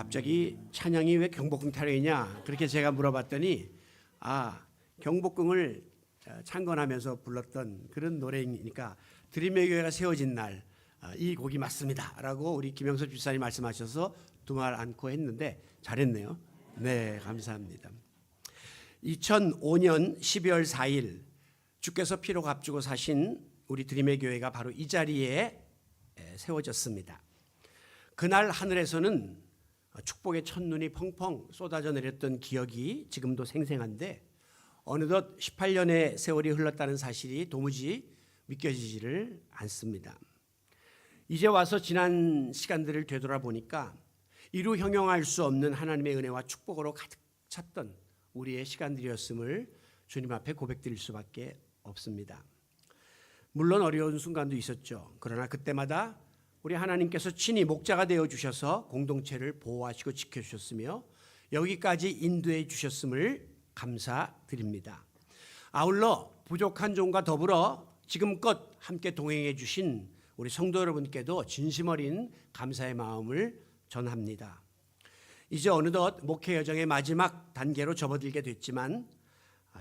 갑자기 찬양이 왜 경복궁 타령이냐 그렇게 제가 물어봤더니 경복궁을 창건하면서 불렀던 그런 노래이니까 드림의 교회가 세워진 날 이 곡이 맞습니다 라고 우리 김영섭 집사님 말씀하셔서 두 말 않고 했는데 잘했네요. 네, 감사합니다. 2005년 12월 4일 주께서 피로 값주고 사신 우리 드림의 교회가 바로 이 자리에 세워졌습니다. 그날 하늘에서는 축복의 첫눈이 펑펑 쏟아져 내렸던 기억이 지금도 생생한데 어느덧 18년의 세월이 흘렀다는 사실이 도무지 믿겨지지를 않습니다. 이제 와서 지난 시간들을 되돌아보니까 이루 형용할 수 없는 하나님의 은혜와 축복으로 가득 찼던 우리의 시간들이었음을 주님 앞에 고백드릴 수밖에 없습니다. 물론 어려운 순간도 있었죠. 그러나 그때마다 우리 하나님께서 친히 목자가 되어 주셔서 공동체를 보호하시고 지켜주셨으며 여기까지 인도해 주셨음을 감사드립니다. 아울러 부족한 종과 더불어 지금껏 함께 동행해 주신 우리 성도 여러분께도 진심 어린 감사의 마음을 전합니다. 이제 어느덧 목회 여정의 마지막 단계로 접어들게 됐지만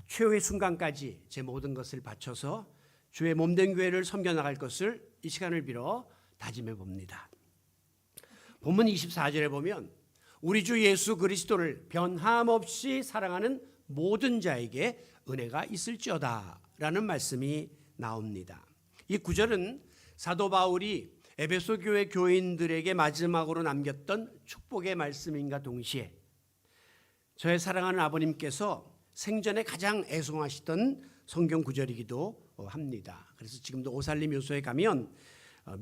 최후의 순간까지 제 모든 것을 바쳐서 주의 몸된 교회를 섬겨나갈 것을 이 시간을 빌어 다짐해 봅니다. 본문 24절에 보면 우리 주 예수 그리스도를 변함없이 사랑하는 모든 자에게 은혜가 있을지어다 라는 말씀이 나옵니다. 이 구절은 사도 바울이 에베소 교회 교인들에게 마지막으로 남겼던 축복의 말씀인가 동시에 저의 사랑하는 아버님께서 생전에 가장 애송하시던 성경 구절이기도 합니다. 그래서 지금도 오살리 묘소에 가면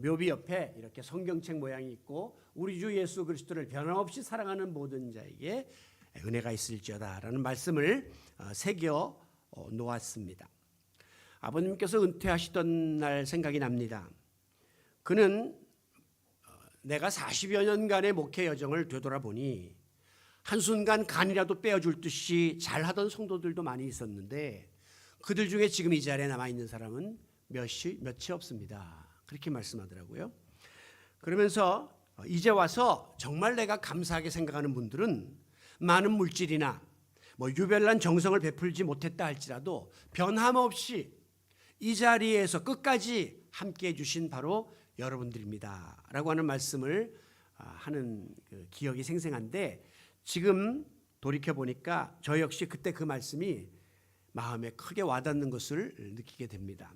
묘비 옆에 이렇게 성경책 모양이 있고 우리 주 예수 그리스도를 변함없이 사랑하는 모든 자에게 은혜가 있을지어다라는 말씀을 새겨 놓았습니다. 아버님께서 은퇴하시던 날 생각이 납니다. 그는 내가 40여 년간의 목회 여정을 되돌아보니 한순간 간이라도 빼어줄 듯이 잘하던 성도들도 많이 있었는데 그들 중에 지금 이 자리에 남아있는 사람은 몇이 없습니다. 그렇게 말씀하더라고요. 그러면서 이제 와서 정말 내가 감사하게 생각하는 분들은 많은 물질이나 유별난 정성을 베풀지 못했다 할지라도 변함없이 이 자리에서 끝까지 함께해 주신 바로 여러분들입니다 라고 하는 말씀을 하는 기억이 생생한데 지금 돌이켜보니까 저 역시 그때 그 말씀이 마음에 크게 와닿는 것을 느끼게 됩니다.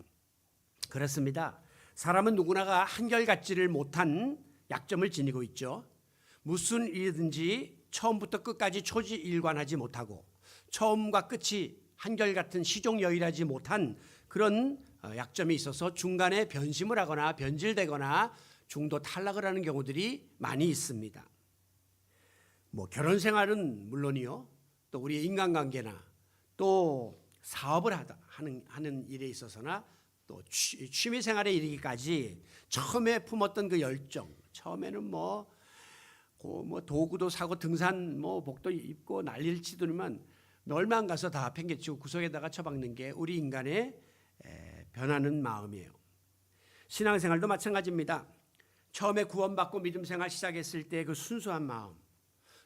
그렇습니다. 사람은 누구나가 한결같지를 못한 약점을 지니고 있죠. 무슨 일이든지 처음부터 끝까지 초지일관하지 못하고 처음과 끝이 한결같은 시종여일하지 못한 그런 약점이 있어서 중간에 변심을 하거나 변질되거나 중도 탈락을 하는 경우들이 많이 있습니다. 결혼 생활은 물론이요. 또 우리의 인간관계나 또 사업을 하는 일에 있어서나 또 취미 생활에 이르기까지 처음에 품었던 그 열정, 처음에는 도구도 사고 등산 복도 입고 난리를 치더니만 얼마 안 가서 다 팽개치고 구석에다가 처박는 게 우리 인간의 변하는 마음이에요. 신앙생활도 마찬가지입니다. 처음에 구원받고 믿음생활 시작했을 때 그 순수한 마음,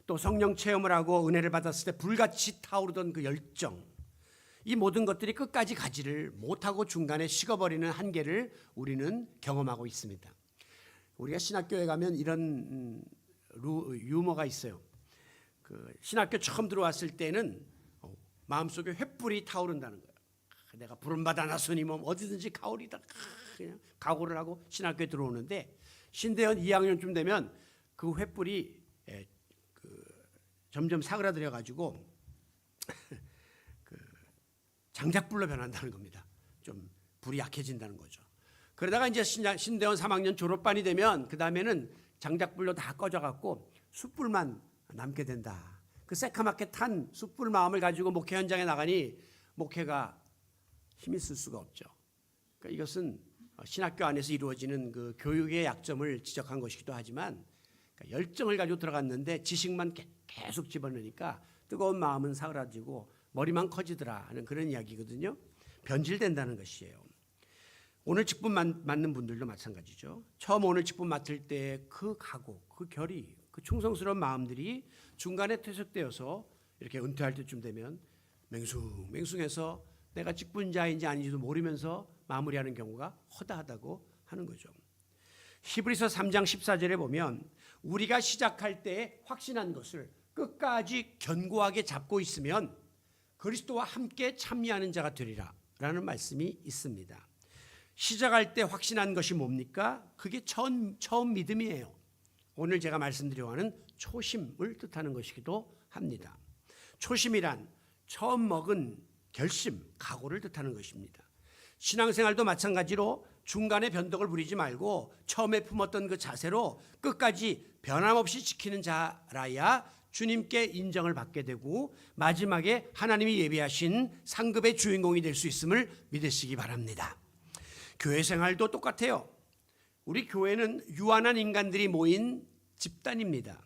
또 성령 체험을 하고 은혜를 받았을 때 불같이 타오르던 그 열정, 이 모든 것들이 끝까지 가지를 못하고 중간에 식어버리는 한계를 우리는 경험하고 있습니다. 우리가 신학교에 가면 이런 유머가 있어요. 신학교 처음 들어왔을 때는 마음속에 횃불이 타오른다는 거예요. 내가 부름받아 나서니 어디든지 가오리다 그냥 각오를 하고 신학교에 들어오는데 신대원 2학년쯤 되면 그 횃불이 점점 사그라들어 가지고 장작불로 변한다는 겁니다. 좀 불이 약해진다는 거죠. 그러다가 이제 신대원 3학년 졸업반이 되면 그 다음에는 장작불로 다 꺼져갖고 숯불만 남게 된다. 그 새카맣게 탄 숯불 마음을 가지고 목회 현장에 나가니 목회가 힘이 쓸 수가 없죠. 그러니까 이것은 신학교 안에서 이루어지는 그 교육의 약점을 지적한 것이기도 하지만 열정을 가지고 들어갔는데 지식만 계속 집어넣으니까 뜨거운 마음은 사그라지고 머리만 커지더라 하는 그런 이야기거든요. 변질된다는 것이에요. 오늘 직분 맡는 분들도 마찬가지죠. 처음 오늘 직분 맡을 때 그 각오, 그 결의, 그 충성스러운 마음들이 중간에 퇴색되어서 이렇게 은퇴할 때쯤 되면 맹숭맹숭해서 내가 직분자인지 아닌지도 모르면서 마무리하는 경우가 허다하다고 하는 거죠. 히브리서 3장 14절에 보면 우리가 시작할 때 확신한 것을 끝까지 견고하게 잡고 있으면 그리스도와 함께 참여하는 자가 되리라 라는 말씀이 있습니다. 시작할 때 확신한 것이 뭡니까? 그게 처음 믿음이에요. 오늘 제가 말씀드리려고 하는 초심을 뜻하는 것이기도 합니다. 초심이란 처음 먹은 결심, 각오를 뜻하는 것입니다. 신앙생활도 마찬가지로 중간에 변덕을 부리지 말고 처음에 품었던 그 자세로 끝까지 변함없이 지키는 자라야 주님께 인정을 받게 되고 마지막에 하나님이 예비하신 상급의 주인공이 될 수 있음을 믿으시기 바랍니다. 교회 생활도 똑같아요. 우리 교회는 유한한 인간들이 모인 집단입니다.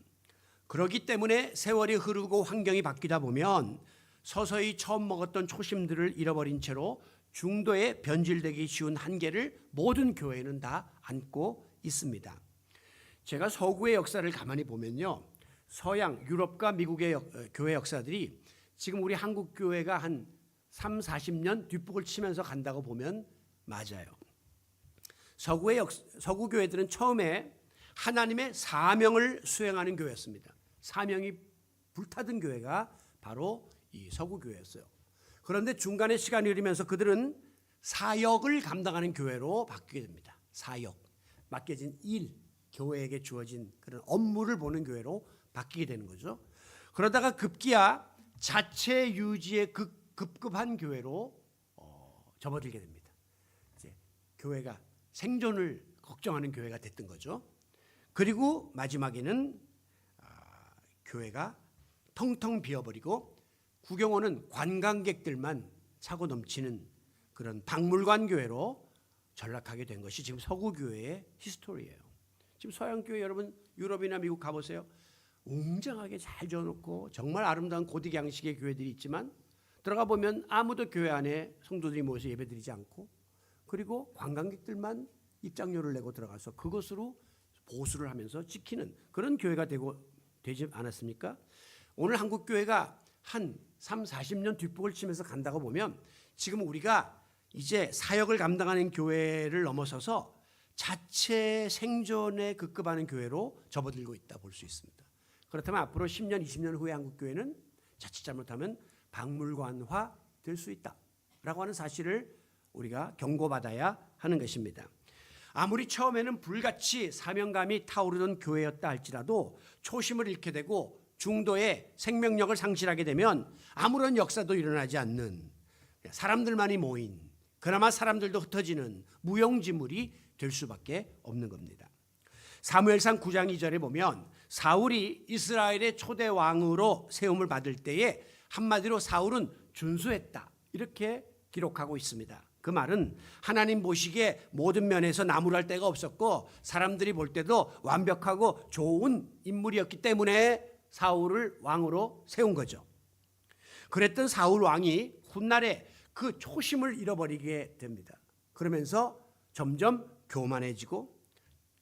그렇기 때문에 세월이 흐르고 환경이 바뀌다 보면 서서히 처음 먹었던 초심들을 잃어버린 채로 중도에 변질되기 쉬운 한계를 모든 교회는 다 안고 있습니다. 제가 서구의 역사를 가만히 보면요, 서양, 유럽과 미국의 교회 역사들이 지금 우리 한국 교회가 한 30-40년 뒷북을 치면서 간다고 보면 맞아요. 서구 교회들은 처음에 하나님의 사명을 수행하는 교회였습니다. 사명이 불타던 교회가 바로 이 서구 교회였어요. 그런데 중간에 시간이 흐르면서 그들은 사역을 감당하는 교회로 바뀌게 됩니다. 사역, 맡겨진 일, 교회에게 주어진 그런 업무를 보는 교회로 바뀌게 되는 거죠. 그러다가 급기야 자체 유지에 급급한 교회로 접어들게 됩니다. 이제 교회가 생존을 걱정하는 교회가 됐던 거죠. 그리고 마지막에는 교회가 텅텅 비어버리고 구경 오는 관광객들만 차고 넘치는 그런 박물관 교회로 전락하게 된 것이 지금 서구 교회의 히스토리예요. 지금 서양 교회 여러분 유럽이나 미국 가보세요. 웅장하게 잘 지어놓고 정말 아름다운 고딕 양식의 교회들이 있지만 들어가 보면 아무도 교회 안에 성도들이 모여서 예배드리지 않고 그리고 관광객들만 입장료를 내고 들어가서 그것으로 보수를 하면서 지키는 그런 교회가 되지 않았습니까? 오늘 한국 교회가 한 30-40년 뒷북을 치면서 간다고 보면 지금 우리가 이제 사역을 감당하는 교회를 넘어서서 자체 생존에 급급하는 교회로 접어들고 있다 볼 수 있습니다. 그렇다면 앞으로 10년, 20년 후에 한국 교회는 자칫 잘못하면 박물관화 될 수 있다라고 하는 사실을 우리가 경고받아야 하는 것입니다. 아무리 처음에는 불같이 사명감이 타오르던 교회였다 할지라도 초심을 잃게 되고 중도에 생명력을 상실하게 되면 아무런 역사도 일어나지 않는 사람들만이 모인 그나마 사람들도 흩어지는 무용지물이 될 수밖에 없는 겁니다. 사무엘상 9장 2절에 보면 사울이 이스라엘의 초대 왕으로 세움을 받을 때에 한마디로 사울은 준수했다 이렇게 기록하고 있습니다. 그 말은 하나님 보시기에 모든 면에서 나무랄 데가 없었고 사람들이 볼 때도 완벽하고 좋은 인물이었기 때문에 사울을 왕으로 세운 거죠. 그랬던 사울 왕이 훗날에 그 초심을 잃어버리게 됩니다. 그러면서 점점 교만해지고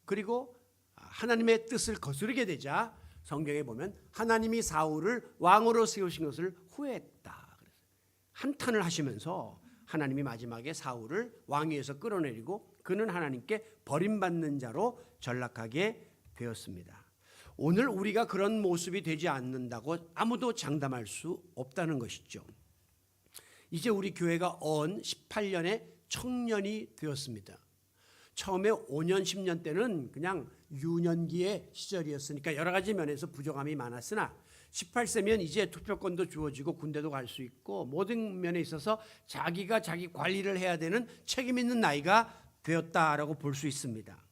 그리고 하나님의 뜻을 거스르게 되자 성경에 보면 하나님이 사울을 왕으로 세우신 것을 후회했다. 한탄을 하시면서 하나님이 마지막에 사울을 왕위에서 끌어내리고 그는 하나님께 버림받는 자로 전락하게 되었습니다. 오늘 우리가 그런 모습이 되지 않는다고 아무도 장담할 수 없다는 것이죠. 이제 우리 교회가 언 18년의 청년이 되었습니다. 처음에 5년, 10년 때는 그냥 유년기의 시절이었으니까 여러 가지 면에서 부족함이 많았으나 18세면 이제 투표권도 주어지고 군대도 갈 수 있고 모든 면에 있어서 자기가 자기 관리를 해야 되는 책임 있는 나이가 되었다라고 볼 수 있습니다.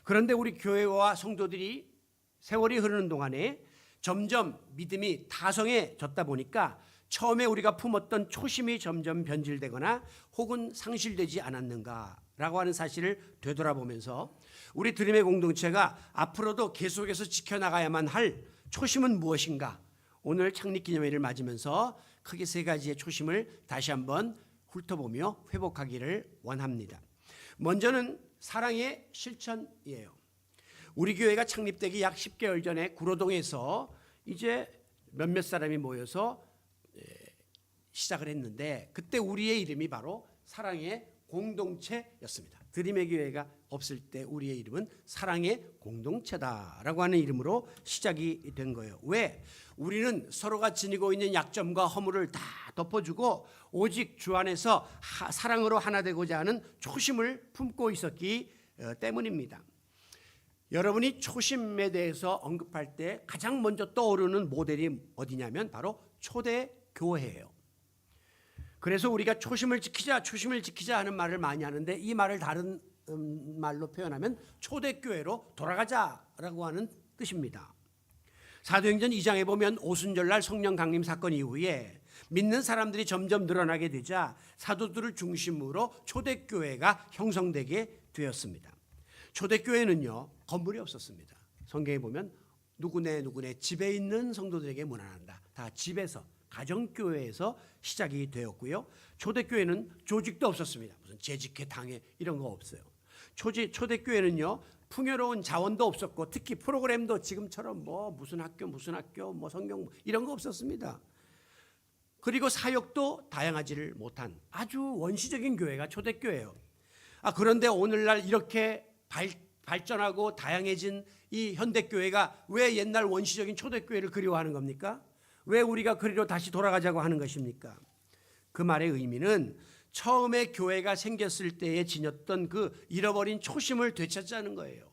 그런데 우리 교회와 성도들이 세월이 흐르는 동안에 점점 믿음이 다성해졌다 보니까 처음에 우리가 품었던 초심이 점점 변질되거나 혹은 상실되지 않았는가라고 하는 사실을 되돌아보면서 우리 드림의 공동체가 앞으로도 계속해서 지켜나가야만 할 초심은 무엇인가? 오늘 창립기념회를 맞으면서 크게 세 가지의 초심을 다시 한번 훑어보며 회복하기를 원합니다. 먼저는 사랑의 실천이에요. 우리 교회가 창립되기 약 10개월 전에 구로동에서 이제 몇몇 사람이 모여서 시작을 했는데, 그때 우리의 이름이 바로 사랑의 공동체였습니다. 드림의 교회가 없을 때 우리의 이름은 사랑의 공동체다라고 하는 이름으로 시작이 된 거예요. 왜? 우리는 서로가 지니고 있는 약점과 허물을 다 덮어주고 오직 주 안에서 사랑으로 하나 되고자 하는 초심을 품고 있었기 때문입니다. 여러분이 초심에 대해서 언급할 때 가장 먼저 떠오르는 모델이 어디냐면 바로 초대교회예요. 그래서 우리가 초심을 지키자 하는 말을 많이 하는데, 이 말을 다른 말로 표현하면 초대교회로 돌아가자라고 하는 뜻입니다. 사도행전 2장에 보면 오순절날 성령 강림 사건 이후에 믿는 사람들이 점점 늘어나게 되자 사도들을 중심으로 초대교회가 형성되게 되었습니다. 초대교회는요, 건물이 없었습니다. 성경에 보면 누구네 집에 있는 성도들에게 문안한다. 다 집에서, 가정교회에서 시작이 되었고요. 초대교회는 조직도 없었습니다. 무슨 재직회, 당회 이런 거 없어요. 초대교회는요, 풍요로운 자원도 없었고, 특히 프로그램도 지금처럼 뭐 무슨 학교 뭐 성경 이런 거 없었습니다. 그리고 사역도 다양하지를 못한 아주 원시적인 교회가 초대교회예요. 그런데 오늘날 이렇게 발전하고 다양해진 이 현대교회가 왜 옛날 원시적인 초대교회를 그리워하는 겁니까? 왜 우리가 그리로 다시 돌아가자고 하는 것입니까? 그 말의 의미는 처음에 교회가 생겼을 때에 지녔던 그 잃어버린 초심을 되찾자는 거예요.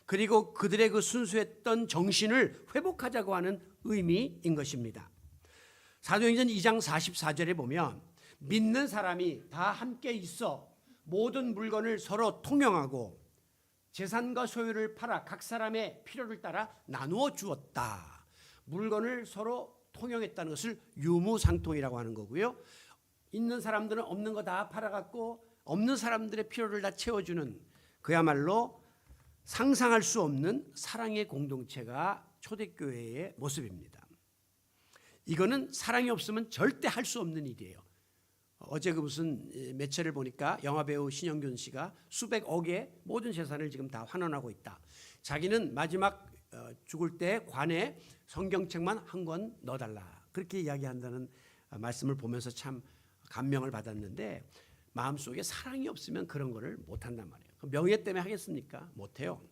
그리고 그들의 그 순수했던 정신을 회복하자고 하는 의미인 것입니다. 사도행전 2장 44절에 보면 믿는 사람이 다 함께 있어 모든 물건을 서로 통용하고 재산과 소유를 팔아 각 사람의 필요를 따라 나누어 주었다. 물건을 서로 통용했다는 것을 유무상통이라고 하는 거고요. 있는 사람들은 없는 거 다 팔아갖고 없는 사람들의 필요를 다 채워주는, 그야말로 상상할 수 없는 사랑의 공동체가 초대교회의 모습입니다. 이거는 사랑이 없으면 절대 할 수 없는 일이에요. 어제 그 무슨 매체를 보니까 영화배우 신영균 씨가 수백억의 모든 재산을 지금 다 환원하고 있다. 자기는 마지막 죽을 때 관에 성경책만 한 권 넣어달라, 그렇게 이야기한다는 말씀을 보면서 참 감명을 받았는데, 마음속에 사랑이 없으면 그런 거를 못한단 말이에요. 명예 때문에 하겠습니까? 못해요.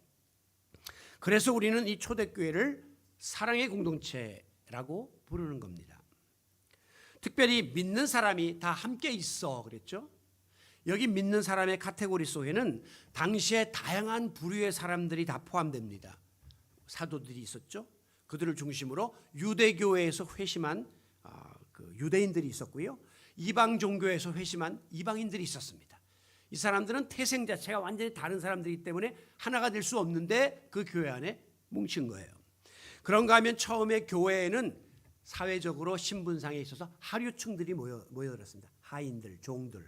그래서 우리는 이 초대교회를 사랑의 공동체라고 부르는 겁니다. 특별히 믿는 사람이 다 함께 있어 그랬죠. 여기 믿는 사람의 카테고리 속에는 당시에 다양한 부류의 사람들이 다 포함됩니다. 사도들이 있었죠. 그들을 중심으로 유대교회에서 회심한 유대인들이 있었고요. 이방 종교에서 회심한 이방인들이 있었습니다. 이 사람들은 태생 자체가 완전히 다른 사람들이기 때문에 하나가 될 수 없는데 그 교회 안에 뭉친 거예요. 그런가 하면 처음에 교회에는 사회적으로 신분상에 있어서 하류층들이 모여들었습니다. 하인들, 종들,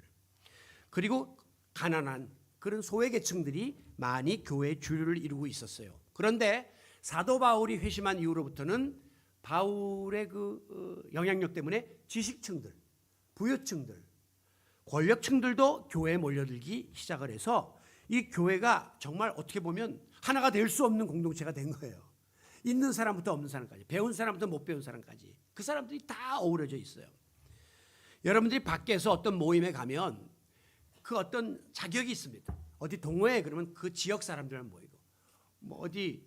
그리고 가난한 그런 소외계층들이 많이 교회의 주류를 이루고 있었어요. 그런데 사도 바울이 회심한 이후로부터는 바울의 그 영향력 때문에 지식층들, 부유층들, 권력층들도 교회에 몰려들기 시작을 해서 이 교회가 정말 어떻게 보면 하나가 될 수 없는 공동체가 된 거예요. 있는 사람부터 없는 사람까지, 배운 사람부터 못 배운 사람까지, 그 사람들이 다 어우러져 있어요. 여러분들이 밖에서 어떤 모임에 가면 그 어떤 자격이 있습니다. 어디 동호회 그러면 그 지역 사람들만 모이고, 뭐 어디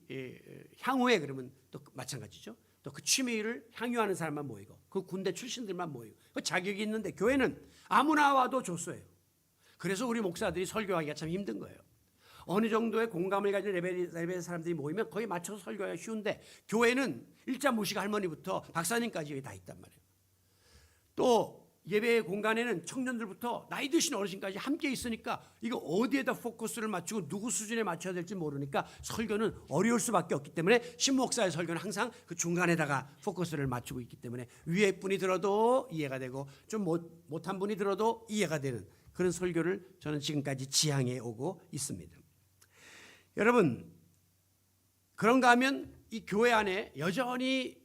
향후회 그러면 또 마찬가지죠. 또 그 취미를 향유하는 사람만 모이고, 그 군대 출신들만 모이고, 그 자격이 있는데 교회는 아무나 와도 조소예요. 그래서 우리 목사들이 설교하기가 참 힘든 거예요. 어느 정도의 공감을 가진 레벨의 사람들이 모이면 거기에 맞춰서 설교하기가 쉬운데, 교회는 일자 무식 할머니부터 박사님까지 여기 다 있단 말이에요. 또 예배 공간에는 청년들부터 나이 드신 어르신까지 함께 있으니까 이거 어디에다 포커스를 맞추고 누구 수준에 맞춰야 될지 모르니까 설교는 어려울 수밖에 없기 때문에 신목사의 설교는 항상 그 중간에다가 포커스를 맞추고 있기 때문에 위에 분이 들어도 이해가 되고 좀 못한 분이 들어도 이해가 되는 그런 설교를 저는 지금까지 지향해 오고 있습니다. 여러분, 그런가 하면 이 교회 안에 여전히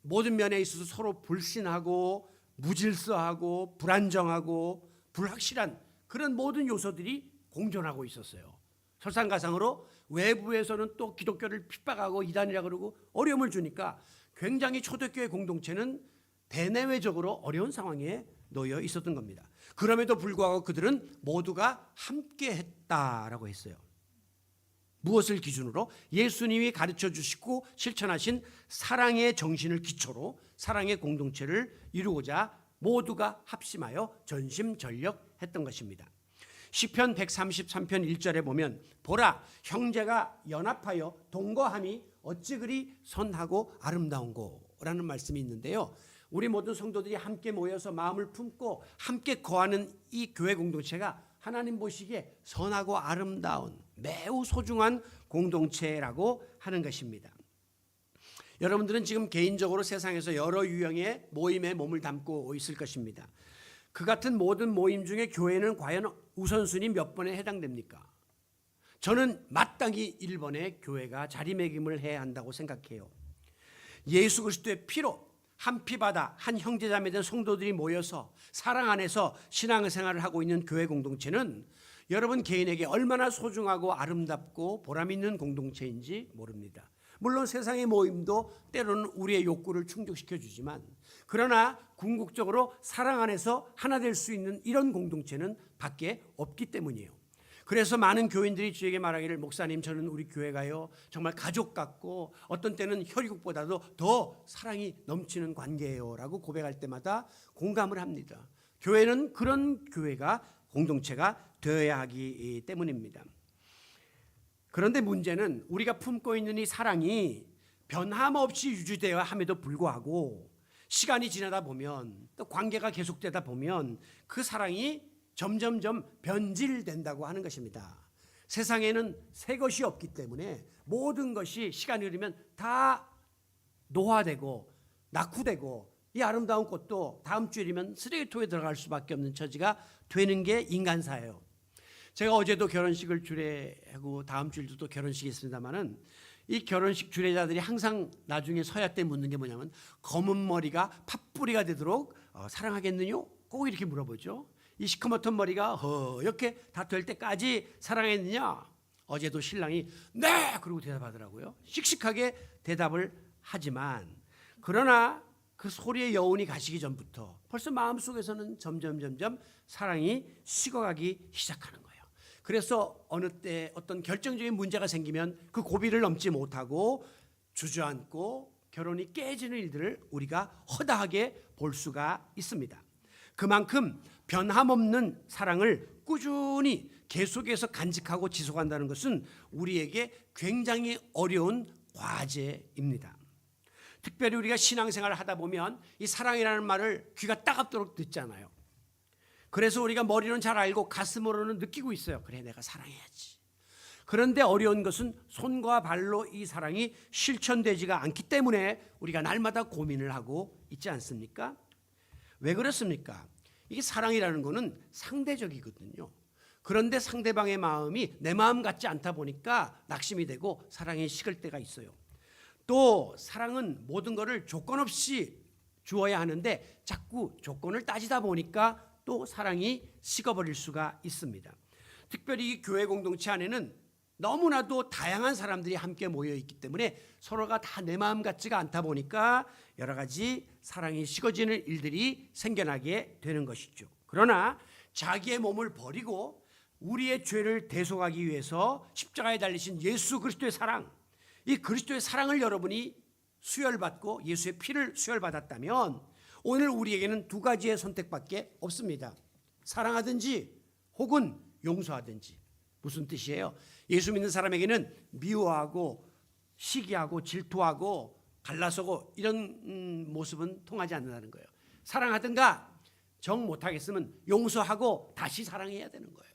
모든 면에 있어서 서로 불신하고 무질서하고 불안정하고 불확실한 그런 모든 요소들이 공존하고 있었어요. 설상가상으로 외부에서는 또 기독교를 핍박하고 이단이라 그러고 어려움을 주니까 굉장히 초대교회 공동체는 대내외적으로 어려운 상황에 놓여 있었던 겁니다. 그럼에도 불구하고 그들은 모두가 함께 했다라고 했어요. 무엇을 기준으로? 예수님이 가르쳐 주시고 실천하신 사랑의 정신을 기초로 사랑의 공동체를 이루고자 모두가 합심하여 전심전력했던 것입니다. 시편 133편 1절에 보면 보라 형제가 연합하여 동거함이 어찌 그리 선하고 아름다운고라는 말씀이 있는데요. 우리 모든 성도들이 함께 모여서 마음을 품고 함께 거하는 이 교회 공동체가 하나님 보시기에 선하고 아름다운 매우 소중한 공동체라고 하는 것입니다. 여러분들은 지금 개인적으로 세상에서 여러 유형의 모임에 몸을 담고 있을 것입니다. 그 같은 모든 모임 중에 교회는 과연 우선순위 몇 번에 해당됩니까? 저는 마땅히 1번에 교회가 자리매김을 해야 한다고 생각해요. 예수 그리스도의 피로 한 피바다 한 형제자매된 성도들이 모여서 사랑 안에서 신앙생활을 하고 있는 교회 공동체는 여러분 개인에게 얼마나 소중하고 아름답고 보람 있는 공동체인지 모릅니다. 물론 세상의 모임도 때로는 우리의 욕구를 충족시켜 주지만 그러나 궁극적으로 사랑 안에서 하나 될 수 있는 이런 공동체는 밖에 없기 때문이에요. 그래서 많은 교인들이 저에게 말하기를 목사님 저는 우리 교회가요 정말 가족 같고 어떤 때는 혈육보다도 더 사랑이 넘치는 관계예요 라고 고백할 때마다 공감을 합니다. 교회는 그런 교회가 공동체가 되어야 하기 때문입니다. 그런데 문제는 우리가 품고 있는 이 사랑이 변함없이 유지되어야 함에도 불구하고 시간이 지나다 보면 또 관계가 계속되다 보면 그 사랑이 점점점 변질된다고 하는 것입니다. 세상에는 새 것이 없기 때문에 모든 것이 시간이 흐르면 다 노화되고 낙후되고 이 아름다운 꽃도 다음 주일이면 쓰레기통에 들어갈 수밖에 없는 처지가 되는 게 인간사예요. 제가 어제도 결혼식을 주례하고 다음 주일도 또 결혼식이 있습니다만은 이 결혼식 주례자들이 항상 나중에 서야 때 묻는 게 뭐냐면 검은 머리가 팥뿌리가 되도록 사랑하겠느냐? 꼭 이렇게 물어보죠. 이 시커멓던 머리가 허옇게 다 될 때까지 사랑했느냐? 어제도 신랑이 네! 그러고 대답하더라고요. 씩씩하게 대답을 하지만 그러나 그 소리의 여운이 가시기 전부터 벌써 마음속에서는 점점 사랑이 식어가기 시작하는 거예요. 그래서 어느 때 어떤 결정적인 문제가 생기면 그 고비를 넘지 못하고 주저앉고 결혼이 깨지는 일들을 우리가 허다하게 볼 수가 있습니다. 그만큼 변함없는 사랑을 꾸준히 계속해서 간직하고 지속한다는 것은 우리에게 굉장히 어려운 과제입니다. 특별히 우리가 신앙생활을 하다 보면 이 사랑이라는 말을 귀가 따갑도록 듣잖아요. 그래서 우리가 머리는 잘 알고 가슴으로는 느끼고 있어요. 그래 내가 사랑해야지. 그런데 어려운 것은 손과 발로 이 사랑이 실천되지가 않기 때문에 우리가 날마다 고민을 하고 있지 않습니까? 왜 그렇습니까? 이게 사랑이라는 거는 상대적이거든요. 그런데 상대방의 마음이 내 마음 같지 않다 보니까 낙심이 되고 사랑이 식을 때가 있어요. 또 사랑은 모든 것을 조건 없이 주어야 하는데 자꾸 조건을 따지다 보니까 또 사랑이 식어버릴 수가 있습니다. 특별히 이 교회 공동체 안에는 너무나도 다양한 사람들이 함께 모여 있기 때문에 서로가 다 내 마음 같지가 않다 보니까 여러 가지 사랑이 식어지는 일들이 생겨나게 되는 것이죠. 그러나 자기의 몸을 버리고 우리의 죄를 대속하기 위해서 십자가에 달리신 예수 그리스도의 사랑, 이 그리스도의 사랑을 여러분이 수혈받고 예수의 피를 수혈받았다면 오늘 우리에게는 두 가지의 선택밖에 없습니다. 사랑하든지 혹은 용서하든지. 무슨 뜻이에요? 예수 믿는 사람에게는 미워하고 시기하고 질투하고 갈라서고 이런 모습은 통하지 않는다는 거예요. 사랑하든가 정 못하겠으면 용서하고 다시 사랑해야 되는 거예요.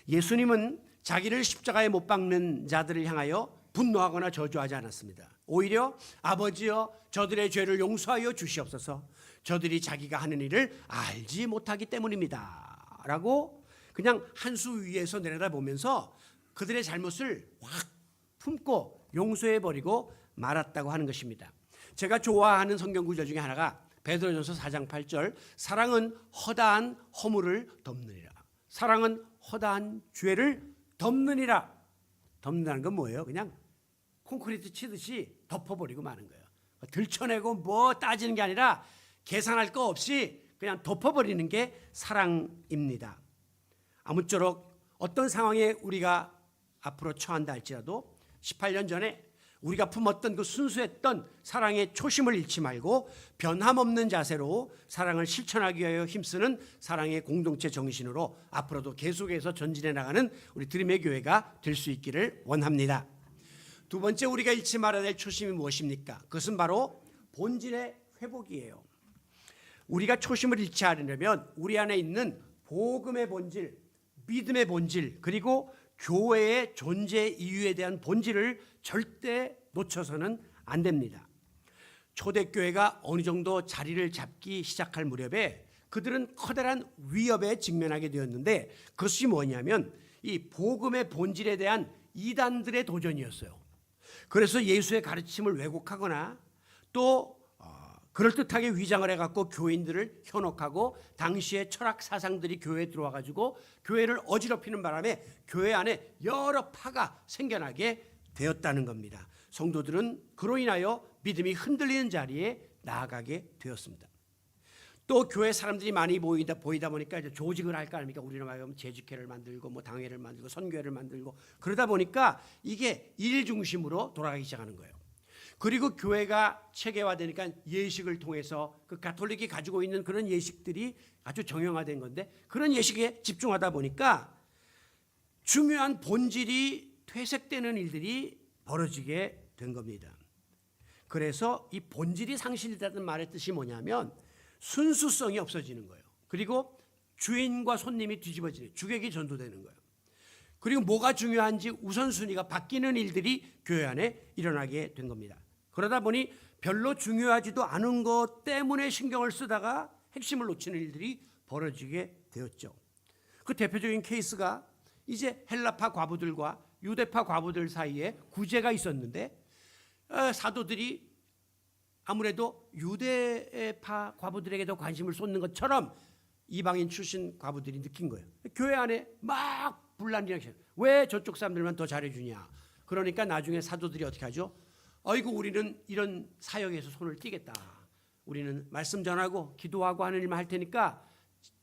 예수님은 자기를 십자가에 못 박는 자들을 향하여 분노하거나 저주하지 않았습니다. 오히려 아버지여 저들의 죄를 용서하여 주시옵소서. 저들이 자기가 하는 일을 알지 못하기 때문입니다. 라고 그냥 한 수 위에서 내려다보면서 그들의 잘못을 확 품고 용서해버리고 말았다고 하는 것입니다. 제가 좋아하는 성경 구절 중에 하나가 베드로전서 4장 8절 사랑은 허다한 허물을 덮느니라. 사랑은 허다한 죄를 덮느니라. 덮는다는 건 뭐예요? 그냥 콘크리트 치듯이 덮어버리고 마는 거예요. 들춰내고 뭐 따지는 게 아니라 계산할 거 없이 그냥 덮어버리는 게 사랑입니다. 아무쪼록 어떤 상황에 우리가 앞으로 처한다 할지라도 18년 전에 우리가 품었던 그 순수했던 사랑의 초심을 잃지 말고 변함없는 자세로 사랑을 실천하기 위하여 힘쓰는 사랑의 공동체 정신으로 앞으로도 계속해서 전진해 나가는 우리 드림의 교회가 될 수 있기를 원합니다. 두 번째 우리가 잃지 말아야 될 초심이 무엇입니까? 그것은 바로 본질의 회복이에요. 우리가 초심을 잃지 않으려면 우리 안에 있는 복음의 본질, 믿음의 본질, 그리고 교회의 존재 이유에 대한 본질을 절대 놓쳐서는 안 됩니다. 초대교회가 어느 정도 자리를 잡기 시작할 무렵에 그들은 커다란 위협에 직면하게 되었는데 그것이 뭐냐면 이 복음의 본질에 대한 이단들의 도전이었어요. 그래서 예수의 가르침을 왜곡하거나 또 그럴듯하게 위장을 해갖고 교인들을 현혹하고 당시의 철학 사상들이 교회에 들어와가지고 교회를 어지럽히는 바람에 교회 안에 여러 파가 생겨나게 되었다는 겁니다. 성도들은 그로 인하여 믿음이 흔들리는 자리에 나아가게 되었습니다. 또 교회 사람들이 많이 보이다 보니까 이제 조직을 할까 합니까? 우리는 말하면 재직회를 만들고 뭐 당회를 만들고 선교회를 만들고 그러다 보니까 이게 일 중심으로 돌아가기 시작하는 거예요. 그리고 교회가 체계화되니까 예식을 통해서 그 가톨릭이 가지고 있는 그런 예식들이 아주 정형화된 건데 그런 예식에 집중하다 보니까 중요한 본질이 퇴색되는 일들이 벌어지게 된 겁니다. 그래서 이 본질이 상실되는 말의 뜻이 뭐냐면 순수성이 없어지는 거예요. 그리고 주인과 손님이 뒤집어지는 주객이 전도되는 거예요. 그리고 뭐가 중요한지 우선순위가 바뀌는 일들이 교회 안에 일어나게 된 겁니다. 그러다 보니 별로 중요하지도 않은 것 때문에 신경을 쓰다가 핵심을 놓치는 일들이 벌어지게 되었죠. 그 대표적인 케이스가 이제 헬라파 과부들과 유대파 과부들 사이에 구제가 있었는데 사도들이 아무래도 유대파 과부들에게도 관심을 쏟는 것처럼 이방인 출신 과부들이 느낀 거예요. 교회 안에 막 분란이 일어나기 시작해요. 왜 저쪽 사람들만 더 잘해주냐. 그러니까 나중에 사도들이 어떻게 하죠? 아이고 우리는 이런 사역에서 손을 떼겠다. 우리는 말씀 전하고 기도하고 하는 일만 할 테니까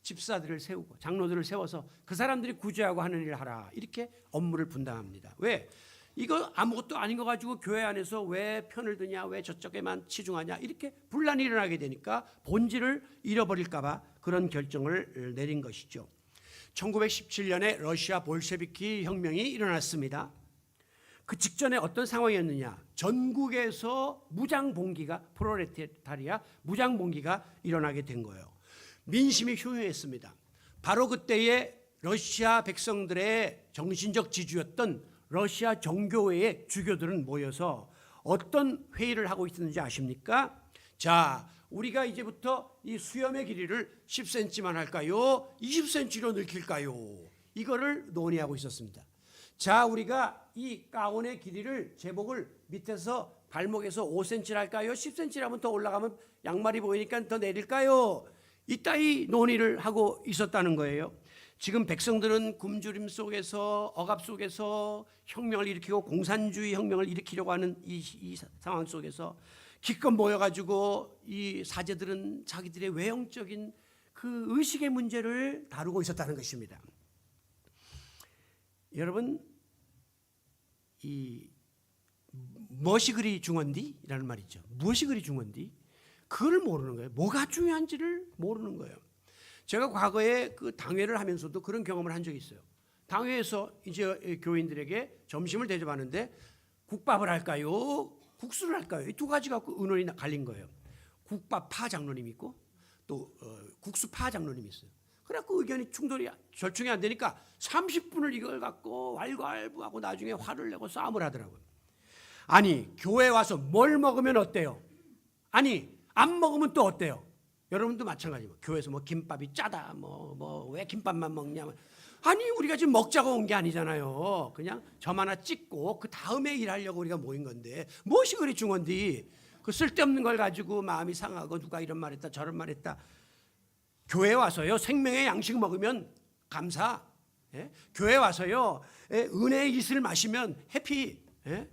집사들을 세우고 장로들을 세워서 그 사람들이 구제하고 하는 일을 하라. 이렇게 업무를 분담합니다. 왜? 이거 아무것도 아닌 거 가지고 교회 안에서 왜 편을 드냐, 왜 저쪽에만 치중하냐 이렇게 분란이 일어나게 되니까 본질을 잃어버릴까 봐 그런 결정을 내린 것이죠. 1917년에 러시아 볼셰비키 혁명이 일어났습니다. 그 직전에 어떤 상황이었느냐. 전국에서 무장봉기가 프롤레타리아 무장봉기가 일어나게 된 거예요. 민심이 흉흉했습니다. 바로 그때의 러시아 백성들의 정신적 지주였던 러시아 정교회의 주교들은 모여서 어떤 회의를 하고 있었는지 아십니까? 자, 우리가 이제부터 이 수염의 길이를 10cm만 할까요? 20cm로 늘릴까요? 이거를 논의하고 있었습니다. 자, 우리가 이 가운의 길이를 제복을 밑에서 발목에서 5cm 할까요? 10cm라면 더 올라가면 양말이 보이니까 더 내릴까요? 이따위 논의를 하고 있었다는 거예요. 지금 백성들은 굶주림 속에서 억압 속에서 혁명을 일으키고 공산주의 혁명을 일으키려고 하는 이 상황 속에서 기껏 모여가지고 이 사제들은 자기들의 외형적인 그 의식의 문제를 다루고 있었다는 것입니다. 여러분, 이 무엇이 그리 중요한디? 라는 말 있죠. 무엇이 그리 중요한디? 그걸 모르는 거예요. 뭐가 중요한지를 모르는 거예요. 제가 과거에 그 당회를 하면서도 그런 경험을 한 적이 있어요. 당회에서 이제 교인들에게 점심을 대접하는데 국밥을 할까요? 국수를 할까요? 이 두 가지 갖고 의논이 갈린 거예요. 국밥파 장로님이 있고 또 국수파 장로님이 있어요. 그래갖고 의견이 충돌이 절충이 안 되니까 30분을 이걸 갖고 왈가왈부하고 나중에 화를 내고 싸움을 하더라고요. 아니, 교회 와서 뭘 먹으면 어때요? 아니, 안 먹으면 또 어때요? 여러분도 마찬가지고 교회에서 뭐 김밥이 짜다 뭐 왜 김밥만 먹냐. 아니, 우리가 지금 먹자고 온 게 아니잖아요. 그냥 점 하나 찍고 그 다음에 일하려고 우리가 모인 건데 무엇이 그리 중요한디? 그 쓸데없는 걸 가지고 마음이 상하고 누가 이런 말 했다 저런 말 했다. 교회 와서요 생명의 양식 먹으면 감사. 예? 교회 와서요, 은혜의 이슬을 마시면 해피. 예?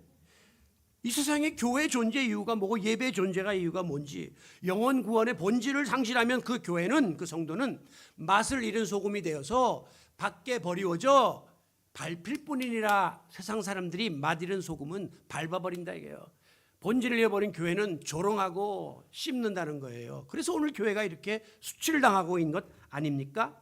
이 세상에 교회 존재 이유가 뭐고 예배 존재가 이유가 뭔지, 영혼 구원의 본질을 상실하면 그 교회는, 그 성도는 맛을 잃은 소금이 되어서 밖에 버리워져 밟힐 뿐이니라. 세상 사람들이 맛 잃은 소금은 밟아버린다 이게요. 본질을 잃어버린 교회는 조롱하고 씹는다는 거예요. 그래서 오늘 교회가 이렇게 수치를 당하고 있는 것 아닙니까?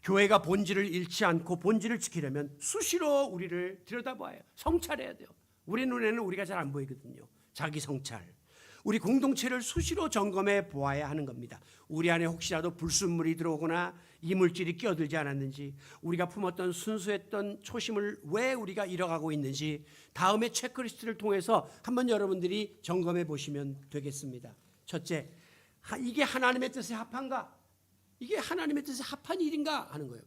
교회가 본질을 잃지 않고 본질을 지키려면 수시로 우리를 들여다봐야, 성찰해야 돼요. 우리 눈에는 우리가 잘 안 보이거든요. 자기 성찰. 우리 공동체를 수시로 점검해 보아야 하는 겁니다. 우리 안에 혹시라도 불순물이 들어오거나 이물질이 끼어들지 않았는지, 우리가 품었던 순수했던 초심을 왜 우리가 잃어가고 있는지 다음에 체크리스트를 통해서 한번 여러분들이 점검해 보시면 되겠습니다. 첫째, 이게 하나님의 뜻에 합한가? 이게 하나님의 뜻에 합한 일인가 하는 거예요.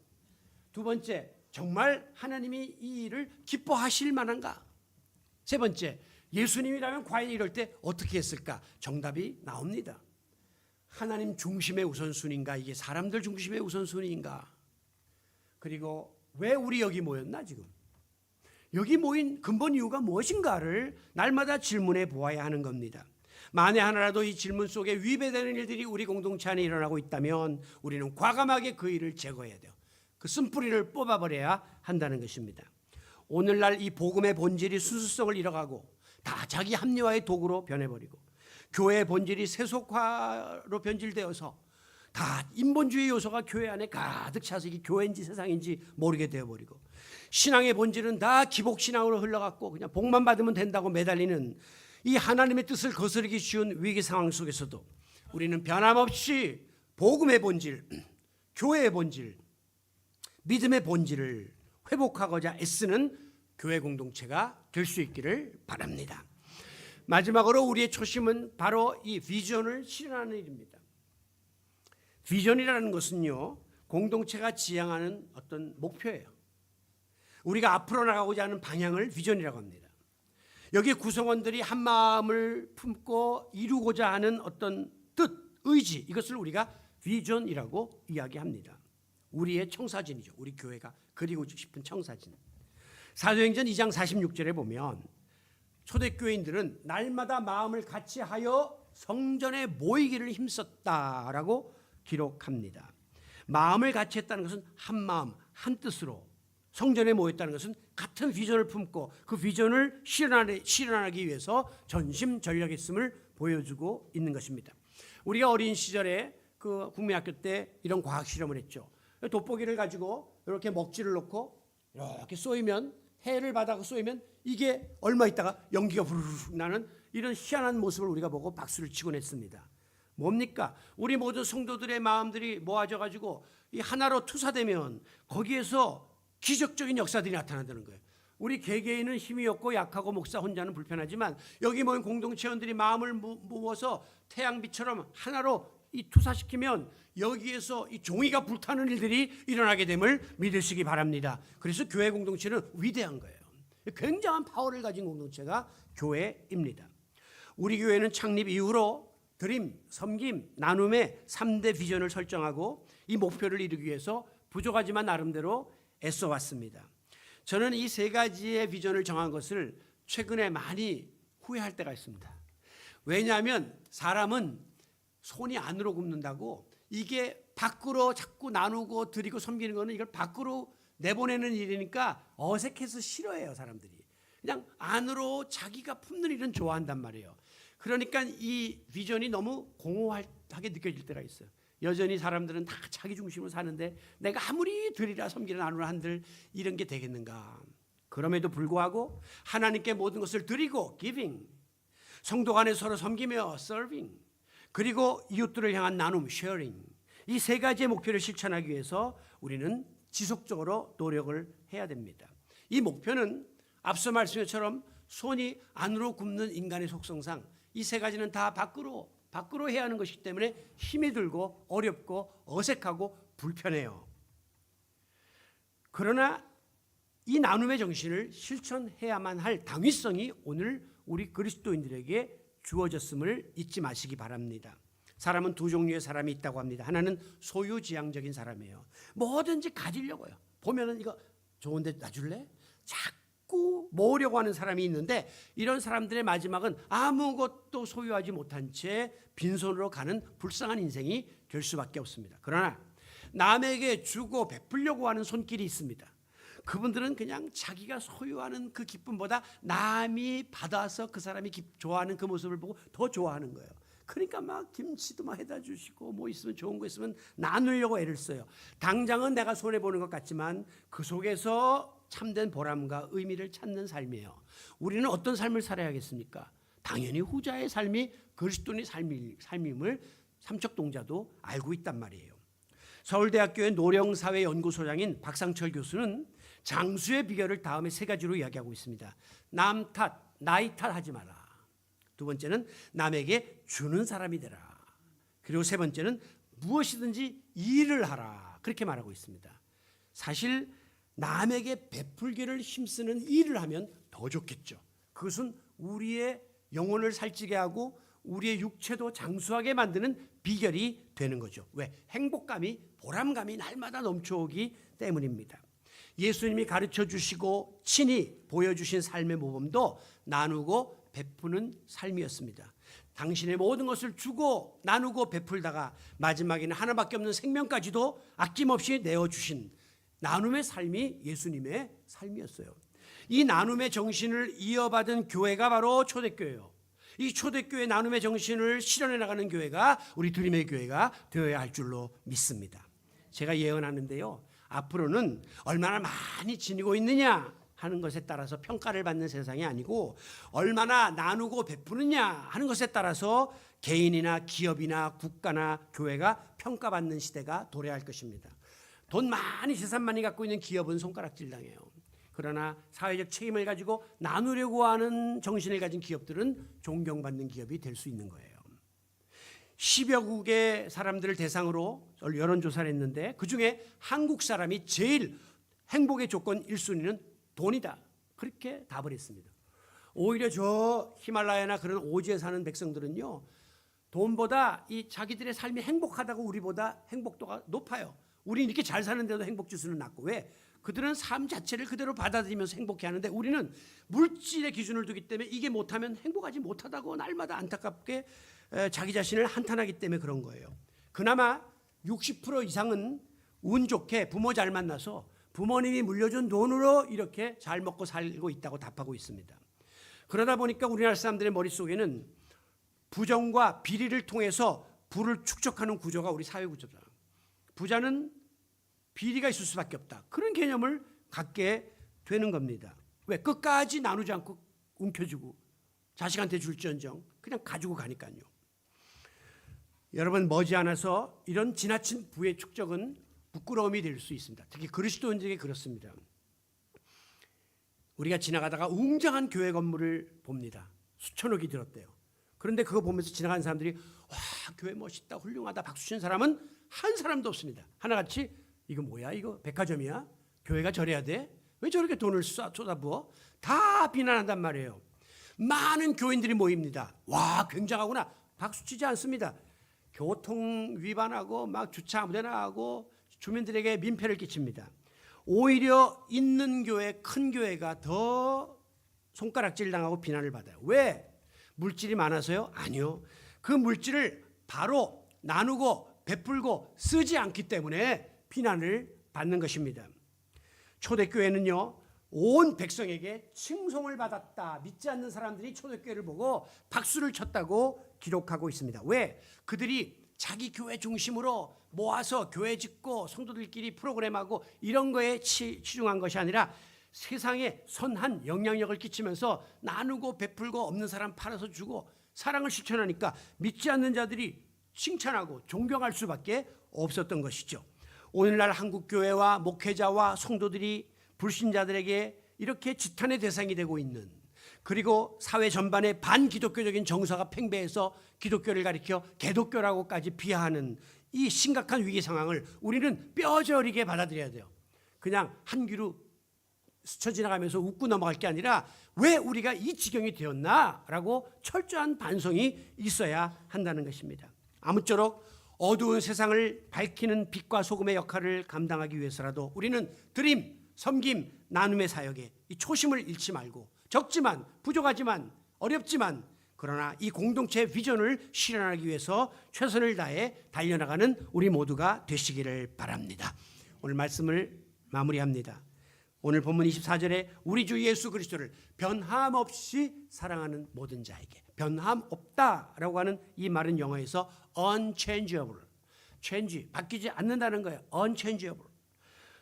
두 번째, 정말 하나님이 이 일을 기뻐하실 만한가? 세 번째, 예수님이라면 과연 이럴 때 어떻게 했을까? 정답이 나옵니다. 하나님 중심의 우선순위인가? 이게 사람들 중심의 우선순위인가? 그리고 왜 우리 여기 모였나 지금? 여기 모인 근본 이유가 무엇인가를 날마다 질문해 보아야 하는 겁니다. 만에 하나라도 이 질문 속에 위배되는 일들이 우리 공동체 안에 일어나고 있다면 우리는 과감하게 그 일을 제거해야 돼요. 그 쓴뿌리를 뽑아버려야 한다는 것입니다. 오늘날 이 복음의 본질이 순수성을 잃어가고 다 자기 합리화의 도구로 변해버리고, 교회의 본질이 세속화로 변질되어서 다 인본주의 요소가 교회 안에 가득 차서 이게 교회인지 세상인지 모르게 되어버리고, 신앙의 본질은 다 기복신앙으로 흘러갔고 그냥 복만 받으면 된다고 매달리는 이 하나님의 뜻을 거스르기 쉬운 위기 상황 속에서도 우리는 변함없이 복음의 본질, 교회의 본질, 믿음의 본질을 회복하고자 애쓰는 교회 공동체가 될 수 있기를 바랍니다. 마지막으로 우리의 초심은 바로 이 비전을 실현하는 일입니다. 비전이라는 것은요, 공동체가 지향하는 어떤 목표예요. 우리가 앞으로 나가고자 하는 방향을 비전이라고 합니다. 여기 구성원들이 한 마음을 품고 이루고자 하는 어떤 뜻, 의지, 이것을 우리가 비전이라고 이야기합니다. 우리의 청사진이죠. 우리 교회가 그리고 싶은 청사진. 사도행전 2장 46절에 보면 초대교인들은 날마다 마음을 같이하여 성전에 모이기를 힘썼다라고 기록합니다. 마음을 같이 했다는 것은 한 마음, 한 뜻으로 성전에 모였다는 것은 같은 비전을 품고 그 비전을 실현하기 위해서 전심전력했음을 보여주고 있는 것입니다. 우리가 어린 시절에 그 국민학교 때 이런 과학 실험을 했죠. 돋보기를 가지고 이렇게 먹지를 놓고 이렇게 쏘이면, 해를 받아서 쏘이면 이게 얼마 있다가 연기가 부르르 나는 이런 희한한 모습을 우리가 보고 박수를 치곤 했습니다. 뭡니까? 우리 모든 성도들의 마음들이 모아져 가지고 이 하나로 투사되면 거기에서 기적적인 역사들이 나타난다는 거예요. 우리 개개인은 힘이 없고 약하고 목사 혼자는 불편하지만 여기 모인 공동체원들이 마음을 모아서 태양빛처럼 하나로 이 투사시키면 여기에서 이 종이가 불타는 일들이 일어나게 됨을 믿으시기 바랍니다. 그래서 교회 공동체는 위대한 거예요. 굉장한 파워를 가진 공동체가 교회입니다. 우리 교회는 창립 이후로 드림, 섬김, 나눔의 3대 비전을 설정하고 이 목표를 이루기 위해서 부족하지만 나름대로 애써왔습니다. 저는 이 세 가지의 비전을 정한 것을 최근에 많이 후회할 때가 있습니다. 왜냐하면 사람은 손이 안으로 굽는다고 이게 밖으로 자꾸 나누고 드리고 섬기는 거는 이걸 밖으로 내보내는 일이니까 어색해서 싫어해요, 사람들이. 그냥 안으로 자기가 품는 일은 좋아한단 말이에요. 그러니까 이 비전이 너무 공허하게 느껴질 때가 있어요. 여전히 사람들은 다 자기 중심으로 사는데 내가 아무리 드리라 섬기라 나누라 한들 이런 게 되겠는가. 그럼에도 불구하고 하나님께 모든 것을 드리고 giving, 성도 간에 서로 섬기며 serving, 그리고 이웃들을 향한 나눔 sharing, 이 세 가지의 목표를 실천하기 위해서 우리는 지속적으로 노력을 해야 됩니다. 이 목표는 앞서 말씀한 것처럼 손이 안으로 굽는 인간의 속성상 이 세 가지는 다 밖으로 해야 하는 것이기 때문에 힘이 들고 어렵고 어색하고 불편해요. 그러나 이 나눔의 정신을 실천해야만 할 당위성이 오늘 우리 그리스도인들에게 주어졌음을 잊지 마시기 바랍니다. 사람은 두 종류의 사람이 있다고 합니다. 하나는 소유지향적인 사람이에요. 뭐든지 가지려고요. 보면은 이거 좋은데 놔줄래? 자꾸 모으려고 하는 사람이 있는데 이런 사람들의 마지막은 아무것도 소유하지 못한 채 빈손으로 가는 불쌍한 인생이 될 수밖에 없습니다. 그러나 남에게 주고 베풀려고 하는 손길이 있습니다. 그분들은 그냥 자기가 소유하는 그 기쁨보다 남이 받아서 그 사람이 좋아하는 그 모습을 보고 더 좋아하는 거예요. 그러니까 막 김치도 막 해다 주시고 뭐 있으면 좋은 거 있으면 나누려고 애를 써요. 당장은 내가 손해보는 것 같지만 그 속에서 참된 보람과 의미를 찾는 삶이에요. 우리는 어떤 삶을 살아야겠습니까? 당연히 후자의 삶이 그리스도인의 삶임을 삼척동자도 알고 있단 말이에요. 서울대학교의 노령사회연구소장인 박상철 교수는 장수의 비결을 다음에 세 가지로 이야기하고 있습니다. 남 탓, 나이 탓하지 마라. 두 번째는 남에게 주는 사람이 되라. 그리고 세 번째는 무엇이든지 일을 하라. 그렇게 말하고 있습니다. 사실 남에게 베풀기를 힘쓰는 일을 하면 더 좋겠죠. 그것은 우리의 영혼을 살찌게 하고 우리의 육체도 장수하게 만드는 비결이 되는 거죠. 왜? 행복감이, 보람감이 날마다 넘쳐오기 때문입니다. 예수님이 가르쳐 주시고 친히 보여주신 삶의 모범도 나누고 베푸는 삶이었습니다. 당신의 모든 것을 주고 나누고 베풀다가 마지막에는 하나밖에 없는 생명까지도 아낌없이 내어주신 나눔의 삶이 예수님의 삶이었어요. 이 나눔의 정신을 이어받은 교회가 바로 초대교회예요. 이 초대교회 나눔의 정신을 실현해 나가는 교회가 우리 드림의 교회가 되어야 할 줄로 믿습니다. 제가 예언하는데요, 앞으로는 얼마나 많이 지니고 있느냐 하는 것에 따라서 평가를 받는 세상이 아니고 얼마나 나누고 베푸느냐 하는 것에 따라서 개인이나 기업이나 국가나 교회가 평가받는 시대가 도래할 것입니다. 돈 많이 재산 많이 갖고 있는 기업은 손가락질 당해요. 그러나 사회적 책임을 가지고 나누려고 하는 정신을 가진 기업들은 존경받는 기업이 될 수 있는 거예요. 10여국의 사람들을 대상으로 여론조사를 했는데 그중에 한국 사람이 제일 행복의 조건 1순위는 돈이다. 그렇게 답을 했습니다. 오히려 저 히말라야나 그런 오지에 사는 백성들은요, 돈보다 이 자기들의 삶이 행복하다고 우리보다 행복도가 높아요. 우리는 이렇게 잘 사는데도 행복지수는 낮고. 왜? 그들은 삶 자체를 그대로 받아들이면서 행복해하는데 우리는 물질의 기준을 두기 때문에 이게 못하면 행복하지 못하다고 날마다 안타깝게 자기 자신을 한탄하기 때문에 그런 거예요. 그나마 60% 이상은 운 좋게 부모 잘 만나서 부모님이 물려준 돈으로 이렇게 잘 먹고 살고 있다고 답하고 있습니다. 그러다 보니까 우리나라 사람들의 머릿속에는 부정과 비리를 통해서 부를 축적하는 구조가 우리 사회 구조잖아요. 부자는 비리가 있을 수밖에 없다. 그런 개념을 갖게 되는 겁니다. 왜? 끝까지 나누지 않고 움켜쥐고 자식한테 줄지언정 그냥 가지고 가니까요. 여러분, 머지않아서 이런 지나친 부의 축적은 부끄러움이 될 수 있습니다. 특히 그리스도인들에게 그렇습니다. 우리가 지나가다가 웅장한 교회 건물을 봅니다. 수천억이 들었대요. 그런데 그거 보면서 지나가는 사람들이 와, 교회 멋있다, 훌륭하다 박수 치는 사람은 한 사람도 없습니다. 하나같이 이거 뭐야? 이거 백화점이야? 교회가 저래야 돼? 왜 저렇게 돈을 쏟아부어? 다 비난한단 말이에요. 많은 교인들이 모입니다. 와, 굉장하구나. 박수 치지 않습니다. 교통 위반하고 막 주차 아무데나 하고 주민들에게 민폐를 끼칩니다. 오히려 있는 교회, 큰 교회가 더 손가락질 당하고 비난을 받아요. 왜? 물질이 많아서요? 아니요. 그 물질을 바로 나누고 베풀고 쓰지 않기 때문에 비난을 받는 것입니다. 초대교회는요, 온 백성에게 칭송을 받았다. 믿지 않는 사람들이 초대교회를 보고 박수를 쳤다고 기록하고 있습니다. 왜? 그들이 자기 교회 중심으로 모아서 교회 짓고 성도들끼리 프로그램하고 이런 거에 치중한 것이 아니라 세상에 선한 영향력을 끼치면서 나누고 베풀고 없는 사람 팔아서 주고 사랑을 실천하니까 믿지 않는 자들이 칭찬하고 존경할 수밖에 없었던 것이죠. 오늘날 한국교회와 목회자와 성도들이 불신자들에게 이렇게 지탄의 대상이 되고 있는, 그리고 사회 전반에 반기독교적인 정서가 팽배해서 기독교를 가리켜 개독교라고까지 비하하는 이 심각한 위기 상황을 우리는 뼈저리게 받아들여야 돼요. 그냥 한 귀로 스쳐 지나가면서 웃고 넘어갈 게 아니라 왜 우리가 이 지경이 되었나라고 철저한 반성이 있어야 한다는 것입니다. 아무쪼록 어두운 세상을 밝히는 빛과 소금의 역할을 감당하기 위해서라도 우리는 드림, 섬김, 나눔의 사역에 이 초심을 잃지 말고 적지만 부족하지만 어렵지만 그러나 이 공동체의 비전을 실현하기 위해서 최선을 다해 달려나가는 우리 모두가 되시기를 바랍니다. 오늘 말씀을 마무리합니다. 오늘 본문 24절에 우리 주 예수 그리스도를 변함없이 사랑하는 모든 자에게, 변함없다라고 하는 이 말은 영어에서 unchangeable, change, 바뀌지 않는다는 거예요. unchangeable.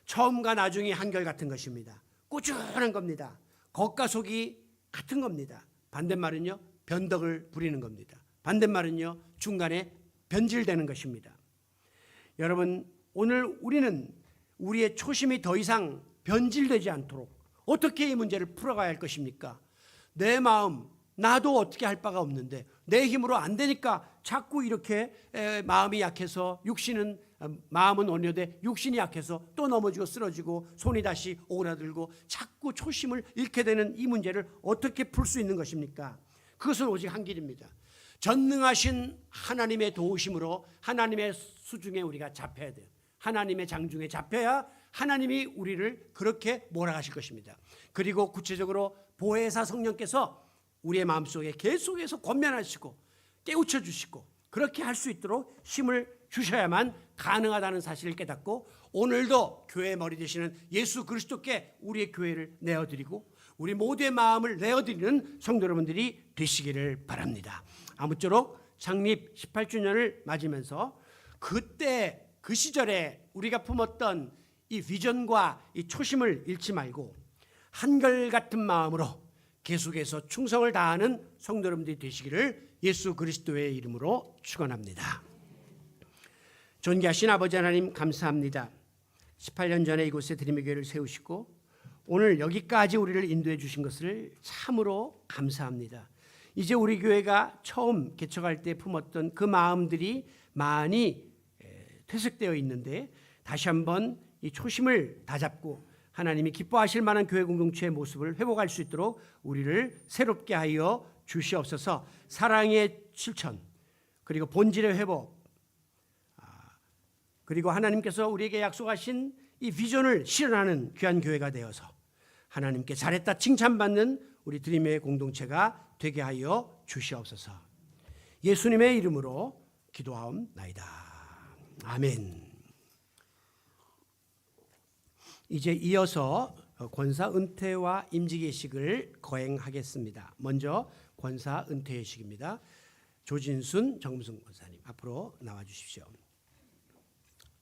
처음과 나중이 한결같은 것입니다. 꾸준한 겁니다. 겉과 속이 같은 겁니다. 반대말은요, 변덕을 부리는 겁니다. 반대말은요, 중간에 변질되는 것입니다. 여러분, 오늘 우리는 우리의 초심이 더 이상 변질되지 않도록 어떻게 이 문제를 풀어가야 할 것입니까? 내 마음, 나도 어떻게 할 바가 없는데 내 힘으로 안 되니까 자꾸 이렇게 마음이 약해서 마음은 온유돼 육신이 약해서 또 넘어지고 쓰러지고 손이 다시 오그라들고 자꾸 초심을 잃게 되는 이 문제를 어떻게 풀 수 있는 것입니까? 그것은 오직 한 길입니다. 전능하신 하나님의 도우심으로 하나님의 수중에 우리가 잡혀야 돼요. 하나님의 장중에 잡혀야 하나님이 우리를 그렇게 몰아가실 것입니다. 그리고 구체적으로 보혜사 성령께서 우리의 마음속에 계속해서 권면하시고 깨우쳐 주시고 그렇게 할 수 있도록 힘을 주셔야만 가능하다는 사실을 깨닫고 오늘도 교회의 머리 되시는 예수 그리스도께 우리의 교회를 내어드리고 우리 모두의 마음을 내어드리는 성도 여러분들이 되시기를 바랍니다. 아무쪼록 창립 18주년을 맞으면서 그때 그 시절에 우리가 품었던 이 비전과 이 초심을 잃지 말고 한결같은 마음으로 계속해서 충성을 다하는 성도 여러분들이 되시기를 예수 그리스도의 이름으로 축원합니다. 존귀하신 아버지 하나님 감사합니다. 18년 전에 이곳에 드림의 교회를 세우시고 오늘 여기까지 우리를 인도해 주신 것을 참으로 감사합니다. 이제 우리 교회가 처음 개척할 때 품었던 그 마음들이 많이 퇴색되어 있는데 다시 한번 이 초심을 다잡고 하나님이 기뻐하실 만한 교회 공동체의 모습을 회복할 수 있도록 우리를 새롭게 하여 주시옵소서. 사랑의 실천 그리고 본질의 회복 그리고 하나님께서 우리에게 약속하신 이 비전을 실현하는 귀한 교회가 되어서 하나님께 잘했다 칭찬받는 우리 드림의 공동체가 되게 하여 주시옵소서. 예수님의 이름으로 기도하옵나이다. 아멘. 이제 이어서 권사 은퇴와 임직예식을 거행하겠습니다. 먼저 권사 은퇴예식입니다. 조진순 정무승 권사님 앞으로 나와 주십시오.